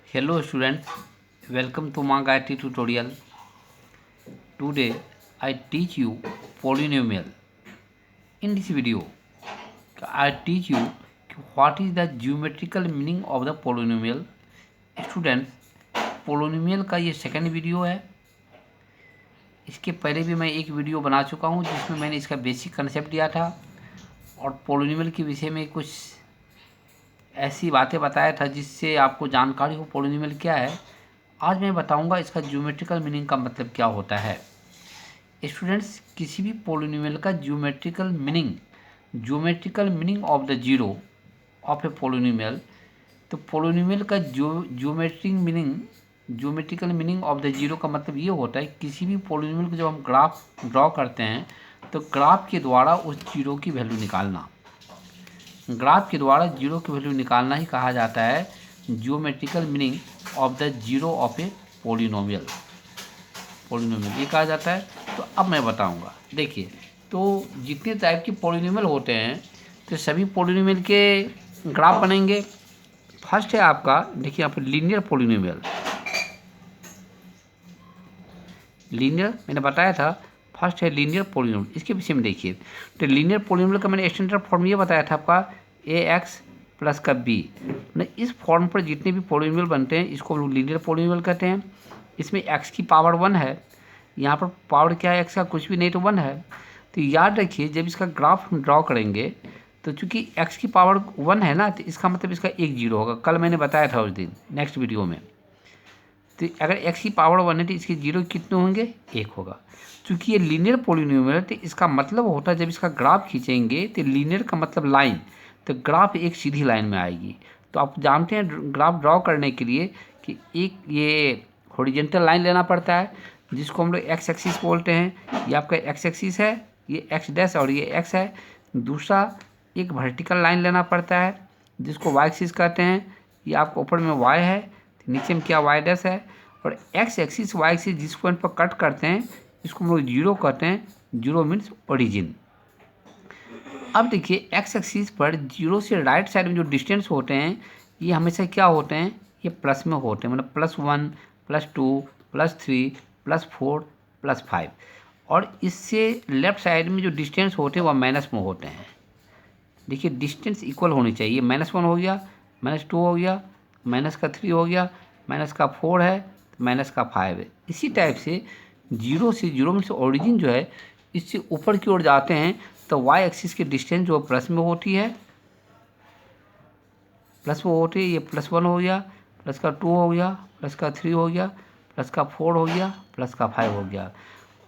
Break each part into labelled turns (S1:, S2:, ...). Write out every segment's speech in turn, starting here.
S1: Hello students, welcome to Mang IT tutorial. Today I teach you polynomial. In this video I teach you what is the geometrical meaning of the polynomial. Students, polynomial का ये second video है। इसके पहले भी मैं एक video बना चुका हूँ जिसमें मैंने इसका बेसिक कंसेप्ट दिया था और पोलिनोमियल के विषय में कुछ ऐसी बातें बताया था जिससे आपको जानकारी हो पोलिनोमियल क्या है। आज मैं बताऊंगा इसका ज्योमेट्रिकल मीनिंग का मतलब क्या होता है। स्टूडेंट्स, किसी भी पोलिनोमियल का geometrical meaning of the zero of A polynomial, तो पोलिनोमियल का geometrical meaning of the zero का मतलब ये होता है किसी भी पोलिनोमियल को जब हम ग्राफ ड्रॉ करते हैं तो ग्राफ के द्वारा उस जीरो की वैल्यू निकालना, ग्राफ के द्वारा जीरो की वैल्यू निकालना ही कहा जाता है geometrical meaning of the zero of A polynomial ये कहा जाता है। तो अब मैं बताऊंगा। देखिए, तो जितने टाइप के पोलिनोमियल होते हैं तो सभी पोलिनोमियल के ग्राफ बनेंगे। फर्स्ट है आपका, देखिए यहाँ पर लीनियर पोलिनोमियल। लीनियर मैंने बताया था, फर्स्ट है लीनियर पोलिनोमियल। इसके विषय में देखिए, तो लीनियर पोलिनोमियल का मैंने स्टैंडर्ड फॉर्म ये बताया था आपका ax प्लस का b। इस फॉर्म पर जितने भी पोलिनोमियल बनते हैं इसको हम लोग लीनियर पोलिनोमियल कहते हैं। इसमें x की पावर 1 है, यहाँ पर पावर क्या है x का, कुछ भी नहीं तो 1 है। तो याद रखिए जब इसका ग्राफ हम ड्रॉ करेंगे तो चूँकि x की पावर 1 है ना, तो इसका मतलब इसका एक जीरो होगा। कल मैंने बताया था उस दिन नेक्स्ट वीडियो में। तो अगर x की पावर 1 है तो इसके जीरो कितने होंगे, 1 होगा। चूँकि ये लीनियर पोलिनोमियल है तो इसका मतलब होता है जब इसका ग्राफ खींचेंगे तो लीनियर का मतलब लाइन, तो ग्राफ एक सीधी लाइन में आएगी। तो आप जानते हैं ग्राफ ड्रॉ करने के लिए कि एक ये हॉरिजॉन्टल लाइन लेना पड़ता है जिसको हम लोग एक्स एक्सिस बोलते हैं। ये आपका एक्स एक्सिस है, ये एक्स डैश और ये एक्स है। दूसरा एक वर्टिकल लाइन लेना पड़ता है जिसको वाई एक्सिस कहते हैं। ये आपको ऊपर में वाई है, नीचे में क्या वाई डैश है। और एक्स एक्सिस वाई एक्सिस जिस पॉइंट पर कट करते हैं इसको हम लोग जीरो कहते हैं। Zero means origin. अब देखिए एक्स एक्सिस पर जीरो से राइट साइड में जो डिस्टेंस होते हैं ये हमेशा क्या होते हैं, ये प्लस में होते हैं, मतलब +1 +2 +3 +4 +5। और इससे लेफ्ट साइड में जो डिस्टेंस होते हैं वह माइनस में होते हैं। देखिए डिस्टेंस इक्वल होनी चाहिए। -1 हो गया, -2 हो गया, -3 हो गया, -4 है, -5 है। इसी टाइप से जीरो से जीरो में से ओरिजिन जो है इससे ऊपर की ओर जाते हैं तो वाई एक्सिस की डिस्टेंस जो प्लस में होती है, ये +1 हो गया, +2 हो गया, +3 हो गया, +4 हो गया, +5 हो गया।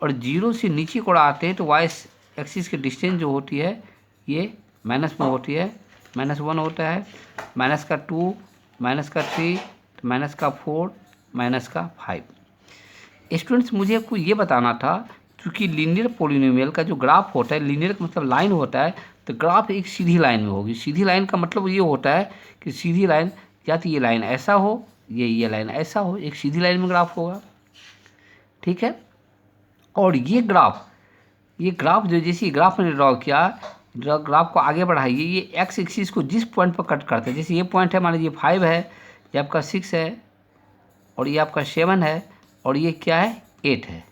S1: और जीरो से नीचे को आते हैं तो वाई एक्सिस की डिस्टेंस जो होती है ये माइनस में होती है। -1 होता है, -2, -3, -4, -5। स्टूडेंट्स, मुझे आपको ये बताना था क्योंकि लीनियर पोलिनोमियल का जो ग्राफ होता है, लीनियर का मतलब लाइन होता है, तो ग्राफ एक सीधी लाइन में होगी। सीधी लाइन का मतलब ये होता है कि सीधी लाइन या तो ये लाइन ऐसा हो, ये लाइन ऐसा हो, एक सीधी लाइन में ग्राफ होगा। ठीक है। और ये ग्राफ जो जैसे ग्राफ मैंने ड्रॉ किया, ग्राफ को आगे बढ़ाइए, ये एक्स एक्सिस को जिस पॉइंट पर कट करता है, जैसे ये पॉइंट है मान लीजिए 5 है, ये आपका 6 है, और ये आपका 7 है, और ये क्या है 8 है।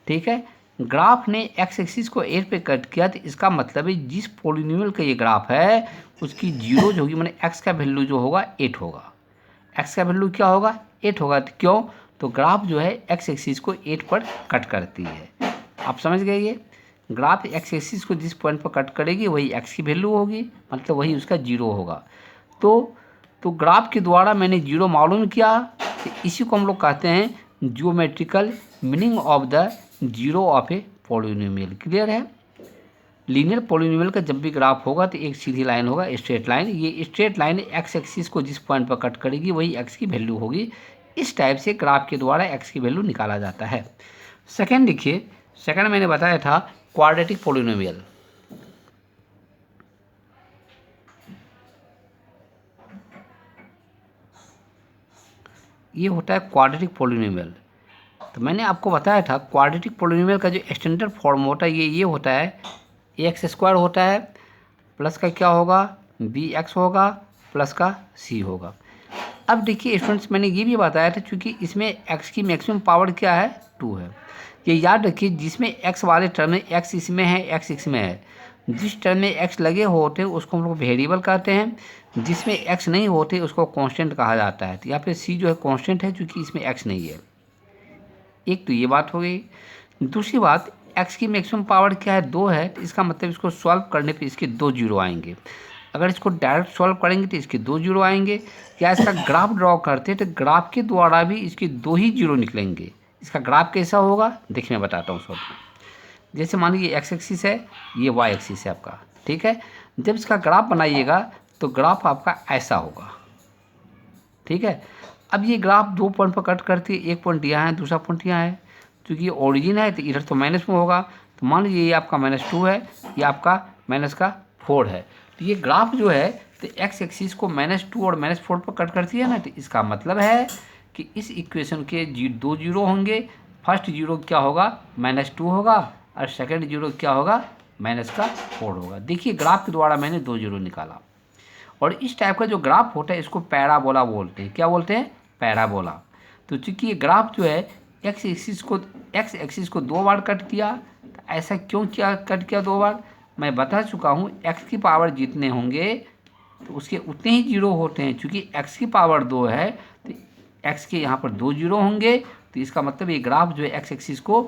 S1: ठीक है। ग्राफ ने एक्स एक्सिस को 8 पे कट किया तो इसका मतलब है जिस पोलिनोमियल का ये ग्राफ है उसकी जीरो जो होगी, मैंने एक्स का वैल्यू जो होगा 8 होगा। एक्स का वैल्यू क्या होगा, 8 होगा। तो क्यों, तो ग्राफ जो है एक्स एक्सिस को 8 पर कट करती है। आप समझ गए, ये ग्राफ एक्स एक्सिस को जिस पॉइंट पर कट करेगी वही एक्स की वैल्यू होगी, मतलब वही उसका जीरो होगा। तो ग्राफ के द्वारा मैंने जीरो मालूम किया, तो इसी को हम लोग कहते हैं geometrical meaning of the zero of A polynomial. Clear है। लीनियर पोलिनोमियल का जब भी ग्राफ होगा तो एक सीधी लाइन होगा, स्ट्रेट लाइन। ये स्ट्रेट लाइन एक्स एक्सिस को जिस पॉइंट पर कट करेगी वही एक्स की वैल्यू होगी। इस टाइप से ग्राफ के द्वारा एक्स की वैल्यू निकाला जाता है। सेकंड देखिए, सेकंड मैंने बताया था क्वाड्रेटिक पोलिनोमियल। ये होता है क्वाड्रेटिक पोलिनोमियल। तो मैंने आपको बताया था क्वाड्रेटिक पोलिनोमियल का जो स्टैंडर्ड फॉर्म होता है ये होता है ax² होता है, प्लस का क्या होगा bx होगा, प्लस का c होगा। अब देखिए स्टूडेंट्स, मैंने ये भी बताया था क्योंकि इसमें एक्स की मैक्सिमम पावर क्या है, 2 है। ये याद रखिए, जिसमें एक्स वाले टर्म में एक्स इसमें है, एक्स इसमें है, जिस टर्म में एक्स लगे होते हैं उसको हम लोग वेरिएबल कहते हैं, जिसमें एक्स नहीं होते उसको कांस्टेंट कहा जाता है। तो यहाँ पे सी जो है कांस्टेंट है क्योंकि इसमें एक्स नहीं है। एक तो ये बात हो गई। दूसरी बात, एक्स की मैक्सिमम पावर क्या है, 2 है, तो इसका मतलब इसको सॉल्व करने पे इसके 2 जीरो आएंगे। अगर इसको डायरेक्ट सॉल्व करेंगे तो इसके 2 जीरो आएंगे। या इसका ग्राफ ड्रॉ करते हैं तो ग्राफ के द्वारा भी इसके 2 ही जीरो निकलेंगे। इसका ग्राफ कैसा होगा देखिए, मैं बताता हूँ सब। जैसे मान लीजिए एक्स एक्सिस है, ये वाई एक्सिस है आपका, ठीक है। जब इसका ग्राफ बनाइएगा तो ग्राफ आपका ऐसा होगा, ठीक है। अब ये ग्राफ 2 पॉइंट पर कट करती है, एक पॉइंट यहाँ है, दूसरा पॉइंट यहाँ है। क्योंकि ये ओरिजिन है तो इधर तो माइनस में होगा, तो मान लीजिए ये आपका -2 है, ये आपका -4 है। तो ये ग्राफ जो है तो एक्स एक्सिस को -2 और -4 पर कट करती है ना, तो इसका मतलब है कि इस इक्वेशन के 2 जीरो होंगे। फर्स्ट जीरो क्या होगा, -2 होगा, और सेकंड जीरो क्या होगा, -4 होगा। देखिए ग्राफ के द्वारा मैंने 2 जीरो निकाला। और इस टाइप का जो ग्राफ होता है इसको पैराबोला बोलते हैं। क्या बोलते हैं, पैराबोला। तो चूंकि ये ग्राफ जो है एक्स एक्सिस को 2 बार कट किया, तो ऐसा क्यों किया, कट किया 2 बार, मैं बता चुका हूँ। एक्स की पावर जितने होंगे तो उसके उतने ही जीरो होते हैं। चूँकि एक्स की पावर 2 है तो एक्स के यहाँ पर 2 जीरो होंगे, तो इसका मतलब ये ग्राफ जो है एक्स एक्सिस को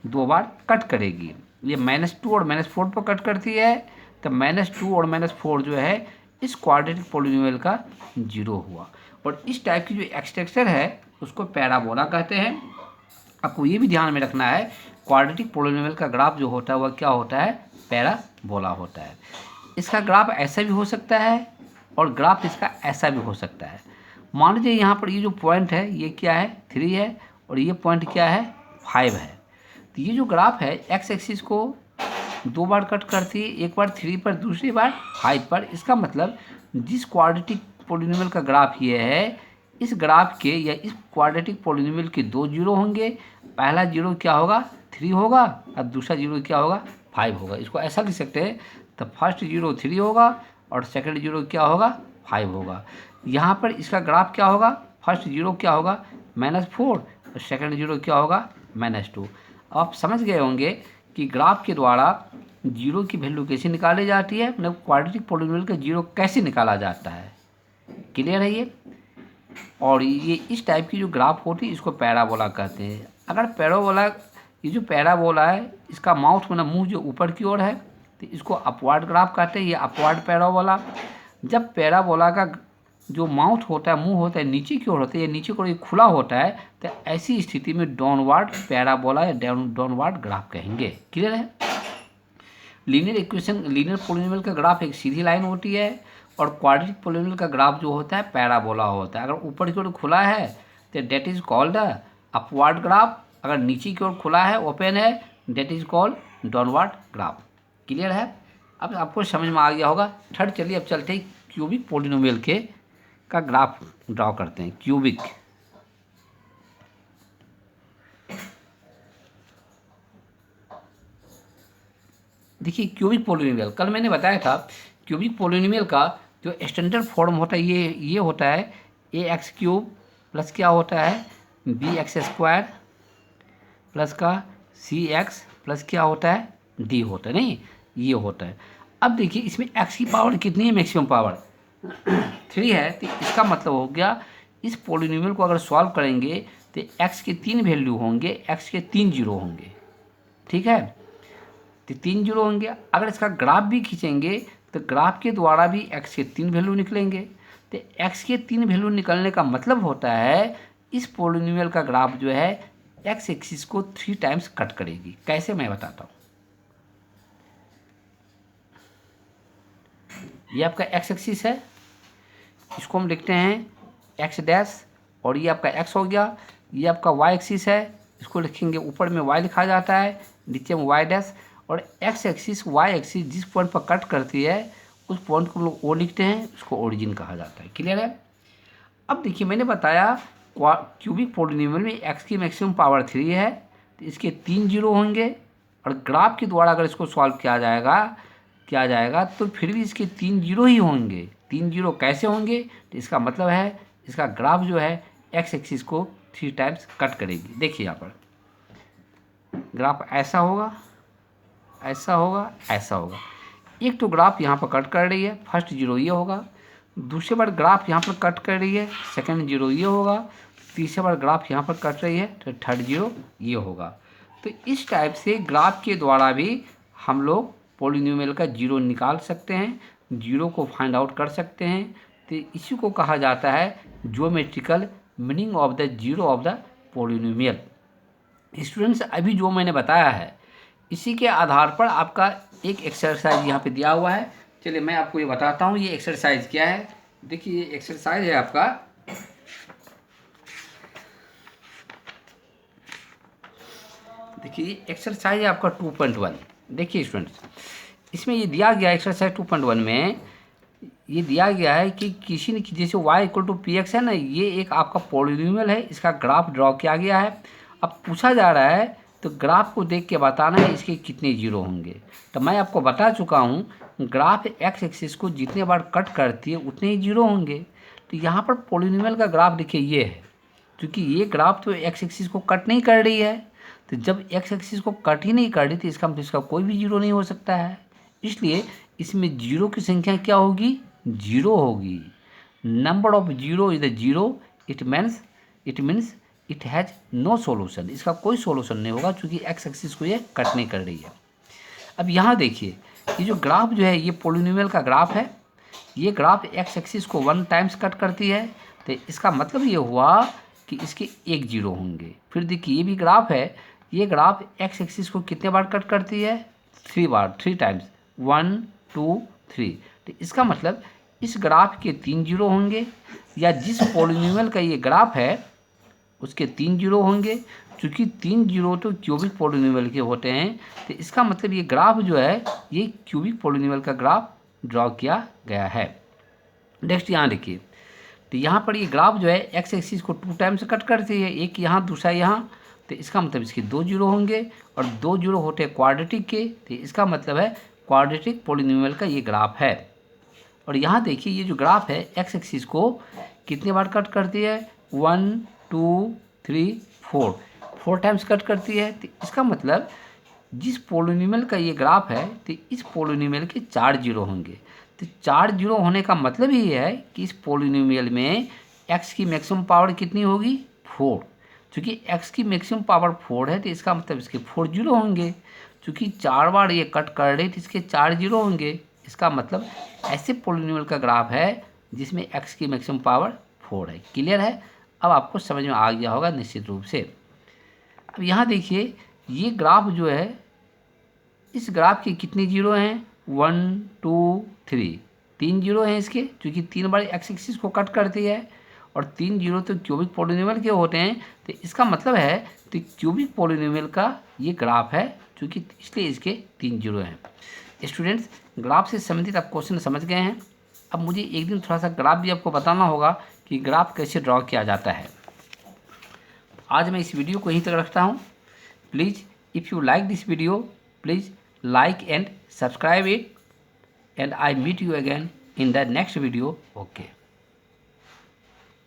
S1: 2 बार कट करेगी। ये -2 और -4 पर कट करती है, तो -2 और -4 जो है इस क्वाड्रेटिक पॉलिनोमियल का जीरो हुआ। और इस टाइप की जो एक्सटेंशन है उसको पैराबोला कहते हैं। आपको ये भी ध्यान में रखना है, क्वाड्रेटिक पॉलिनोमियल का ग्राफ जो होता है वह क्या होता है, पैराबोला होता है। इसका ग्राफ ऐसा भी हो सकता है और ग्राफ इसका ऐसा भी हो सकता है। मान लीजिए यहाँ पर ये जो पॉइंट है ये क्या है, 3 है, और ये पॉइंट क्या है, 5 है। तो ये जो ग्राफ है एक्स एक्सिस को 2 बार कट करती है, एक बार 3 पर, दूसरी बार 5 पर। इसका मतलब जिस क्वाड्रेटिक पॉलिनोमियल का ग्राफ ये है, इस ग्राफ के या इस क्वाड्रेटिक पॉलिनोमियल के 2 जीरो होंगे। पहला जीरो क्या होगा, 3 होगा, और दूसरा जीरो क्या होगा, 5 होगा। इसको ऐसा लिख सकते हैं, तो फर्स्ट जीरो 3 होगा और सेकंड जीरो क्या होगा, 5 होगा। यहाँ पर इसका ग्राफ क्या होगा, फर्स्ट जीरो क्या होगा, -4, और सेकंड जीरो क्या होगा, -2। अब आप समझ गए होंगे कि ग्राफ के द्वारा जीरो की वैल्यू कैसे निकाली जाती है, मतलब क्वाड्रेटिक पॉलिनोमियल का जीरो कैसे निकाला जाता है। क्लियर है ये। और ये इस टाइप की जो ग्राफ होती है इसको पैराबोला कहते हैं। अगर पैराबोला, ये जो पैराबोला है इसका माउथ मतलब मुंह जो ऊपर की ओर है, तो इसको अपवर्ड ग्राफ कहते हैं, ये अपवर्ड पैराबोला। जब पैराबोला का जो माउथ होता है, मुंह होता है, नीचे की ओर होता है, या नीचे की ओर खुला होता है, तो ऐसी स्थिति में डाउनवर्ड पैराबोला या डाउनवर्ड ग्राफ कहेंगे। क्लियर है। लीनियर इक्वेशन, लीनियर पॉलिनोमियल का ग्राफ एक सीधी लाइन होती है, और क्वाड्रेटिक पॉलिनोमियल का ग्राफ जो होता है पैराबोला होता है। अगर ऊपर की ओर खुला है तो that is called upward graph, अगर नीचे की ओर खुला है, ओपन है, that is called downward graph. Clear है। अब आपको समझ में आ गया होगा। थर्ड, चलिए अब चलते हैं क्यूबिक पॉलिनोमियल के का ग्राफ ड्रॉ करते हैं। क्यूबिक, देखिए क्यूबिक पॉलिनोमियल, कल मैंने बताया था क्यूबिक पॉलिनोमियल का जो स्टैंडर्ड फॉर्म होता है ये होता है ax³ प्लस क्या होता है, bx² प्लस का cx प्लस क्या होता है, d होता है, नहीं ये होता है। अब देखिए इसमें x की पावर कितनी है, मैक्सिमम पावर 3 है। तो इसका मतलब हो गया इस पॉलिनोमियल को अगर सॉल्व करेंगे तो x के 3 वैल्यू होंगे, x के 3 जीरो होंगे, ठीक है। तो 3 जीरो होंगे। अगर इसका ग्राफ भी खींचेंगे तो ग्राफ के द्वारा भी x के 3 वैल्यू निकलेंगे। तो x के 3 वैल्यू निकलने का मतलब होता है इस पॉलिनोमियल का ग्राफ जो है x एक्सिस को 3 टाइम्स कट करेगी। कैसे, मैं बताता हूँ। ये आपका x एक्सिस है, इसको हम लिखते हैं x', और ये आपका x हो गया। ये आपका y एक्सिस है, इसको लिखेंगे, ऊपर में y लिखा जाता है, नीचे में y'। और x एक्सिस y एक्सिस जिस पॉइंट पर कट करती है उस पॉइंट को हम लोग ओ लिखते हैं, उसको ओरिजिन कहा जाता है। क्लियर है। अब देखिए मैंने बताया क्यूबिक पॉलिनोमियल में x की मैक्सिमम पावर 3 है, तो इसके 3 जीरो होंगे, और ग्राफ के द्वारा अगर इसको सॉल्व किया जाएगा तो फिर भी इसके 3 जीरो ही होंगे। 3 जीरो कैसे होंगे, तो इसका मतलब है इसका ग्राफ जो है एक्स एक्सिस को 3 टाइम्स कट करेगी। देखिए यहाँ पर ग्राफ ऐसा होगा, ऐसा होगा, ऐसा होगा। एक तो ग्राफ यहाँ पर कट कर रही है, फर्स्ट जीरो ये होगा, दूसरी बार ग्राफ यहाँ पर कट कर रही है, सेकंड जीरो ये होगा, तीसरी बार ग्राफ यहाँ पर कट रही है तो थर्ड जीरो ये होगा। तो इस टाइप से ग्राफ के द्वारा भी हम लोग पॉलिनोमियल का जीरो निकाल सकते हैं, जीरो को फाइंड आउट कर सकते हैं। तो इसी को कहा जाता है geometrical meaning of the zero of the polynomial. Students, अभी जो मैंने बताया है इसी के आधार पर आपका एक एक्सरसाइज यहाँ पे दिया हुआ है। चलिए मैं आपको ये बताता हूँ ये एक्सरसाइज क्या है। देखिए ये एक्सरसाइज है आपका, देखिए ये एक्सरसाइज है आपका 2.1। देखिए स्टूडेंट्स, इसमें ये दिया गया एक्सरसाइज 2.1 में ये दिया गया है कि किसी ने जैसे y equal to P X है ना, ये एक आपका पॉलिनोमियल है, इसका ग्राफ ड्रॉ किया गया है। अब पूछा जा रहा है तो ग्राफ को देख के बताना है इसके कितने जीरो होंगे। तो मैं आपको बता चुका हूँ ग्राफ एक्स एक्सिस को जितने बार कट करती है उतने ही जीरो होंगे। तो यहाँ पर पॉलिनोमियल का ग्राफ देखिए ये है, क्योंकि ये ग्राफ तो एक्स एक्सिस को कट नहीं कर रही है, तो जब एक्स एक्सिस को कट ही नहीं कर रही तो इसका मतलब इसका कोई भी जीरो नहीं हो सकता है। इसलिए इसमें जीरो की संख्या क्या होगी, जीरो होगी। Number of zero is the zero, it means it has no solution, इसका कोई सॉल्यूशन नहीं होगा क्योंकि एक्स एक्सिस को ये कट नहीं कर रही है। अब यहाँ देखिए ये जो ग्राफ जो है ये पॉलिनोमियल का ग्राफ है, ये ग्राफ एक्स एक्सिस को 1 टाइम्स कट करती है, तो इसका मतलब ये हुआ कि इसके एक जीरो होंगे। फिर देखिए ये भी ग्राफ है, ये ग्राफ एक्स एक्सिस को कितने बार कट करती है, 3 बार, 3 टाइम्स, 1 2 3। तो इसका मतलब इस ग्राफ के 3 जीरो होंगे, या जिस पॉलिनोमियल का ये ग्राफ है उसके 3 जीरो होंगे। क्योंकि 3 जीरो तो क्यूबिक पॉलिनोमियल के होते हैं, तो इसका मतलब ये ग्राफ जो है ये क्यूबिक पॉलिनोमियल का ग्राफ ड्रॉ किया गया है। नेक्स्ट यहाँ देखिए, तो यहाँ पर ये ग्राफ जो है एक्स एक्सिस को 2 टाइम्स कट करती है, एक यहाँ दूसरा यहाँ, तो इसका मतलब इसके 2 जीरो होंगे, और 2 जीरो होते हैं क्वाड्रेटिक के, तो इसका मतलब है क्वाड्रेटिक पॉलिनोमियल का ये ग्राफ है। और यहाँ देखिए ये जो ग्राफ है एक्स एक्सिस को कितने बार कट करती है, 1 2 3 4 टाइम्स कट करती है। तो इसका मतलब जिस पॉलिनोमियल का ये ग्राफ है तो इस पॉलिनोमियल के 4 जीरो होंगे। तो 4 जीरो होने का मतलब ही है कि इस पॉलिनोमियल में x की मैक्सिमम पावर कितनी होगी, 4। चूँकि x की मैक्सिमम पावर 4 है तो इसका मतलब इसके 4 जीरो होंगे। चूँकि 4 बार ये कट कर रहे तो इसके 4 जीरो होंगे। इसका मतलब ऐसे पॉलिनोमियल का ग्राफ है जिसमें x की मैक्सिमम पावर 4 है। क्लियर है? अब आपको समझ में आ गया होगा निश्चित रूप से। अब यहाँ देखिए ये ग्राफ जो है इस ग्राफ के कितने जीरो हैं, 1 2 3, 3 जीरो हैं इसके, क्योंकि 3 बार एक्स एक्सिस को कट करती है, और 3 जीरो तो क्यूबिक पॉलिनोमियल के होते हैं। तो इसका मतलब है तो क्यूबिक पॉलिनोमियल का ये ग्राफ है, क्योंकि इसलिए इसके 3 जीरो हैं। स्टूडेंट्स, ग्राफ से संबंधित आप क्वेश्चन समझ गए हैं। अब मुझे एक दिन थोड़ा सा ग्राफ भी आपको बताना होगा कि ग्राफ कैसे ड्रॉ किया जाता है। आज मैं इस वीडियो को यहीं तक रखता हूँ। Please if you like this video, please like and subscribe it, and I meet you again in the next video. Okay.